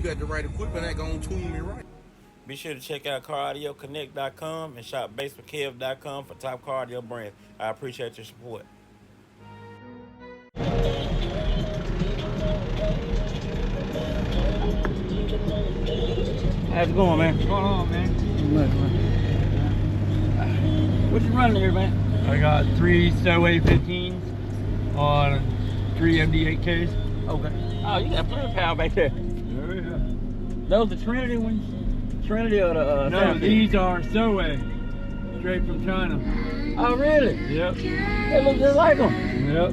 got the right equipment, that gonna tune me right. Be sure to check out caraudioConnect.com and shop BASSWITHKEV.com for top car audio brands. I appreciate your support. How's it going, man? What's going on, man? What you running here, man? I got 3 Stowaway 15s on 3 MD8Ks. Okay. Oh, you got fluid power back there. Oh, yeah. Those the Trinity ones? Trinity or the No, South these are Stowaway. Straight from China. Oh, really? Yep. They look just like them. Yep.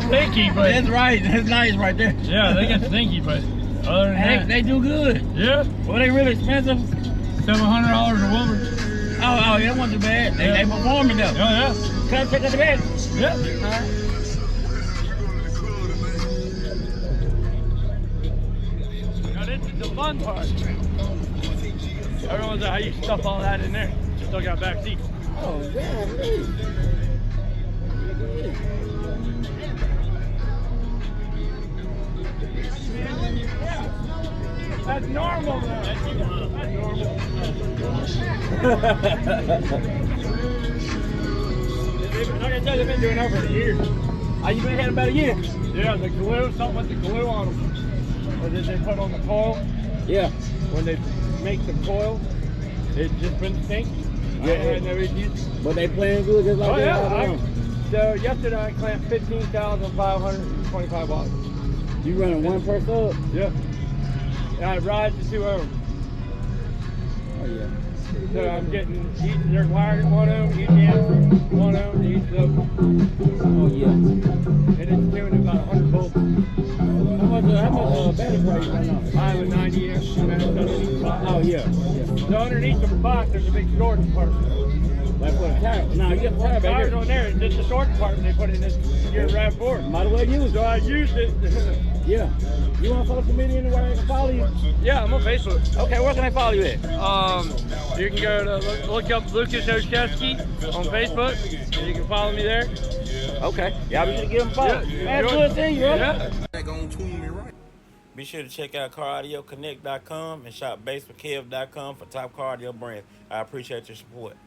Stinky, but that's right. That's nice right there. Yeah, they get stinky, but other than that, they do good. Yeah. Well, they really expensive. $700 a woman. Oh, that wasn't too bad. They performing though. Oh yeah. Can I check out the bed? Yeah. All right. Now this is the fun part. Everyone's like, how you stuff all that in there? Still got back seats. Oh, damn, really? That's normal, though. That's normal. Like I said, they've been doing that for a year. Oh, you been had about a year? Yeah, the glue, something with the glue on them. Or did they put on the coil? Yeah. When they make the coil, it just been stink. Yeah. I had no issues. But they playing good just like that. So yesterday I clamped 15,525 watts. You running one per sub? Yep. And I ride the 2 ohms. Oh yeah. So I'm getting each, they're wired at 1 ohm, each amp 1 ohm to each sub. Oh yeah. And it's tuned to about 100 volts. How much battery power you running on? I have a 90 amp underneath the box. Oh yeah. So underneath the box there's a big storage compartment. Like for a tire. No, you got the tire back Tires here. on there, it's just a storage compartment they put in this gear RAV4. Might as well use it. So I used it. Yeah. You want to follow comedian anywhere I can follow you? Yeah, I'm on Facebook. Okay, where can I follow you at? You can go to look up Lucas Oshevsky on Facebook, and you can follow me there. Okay. Y'all be sure to give him a follow. Yeah, Man, good thing, bro. Yeah. That gonna tune me right. Be sure to check out caraudioConnect.com and shop BASSWITHKEV.com for top car audio brands. I appreciate your support.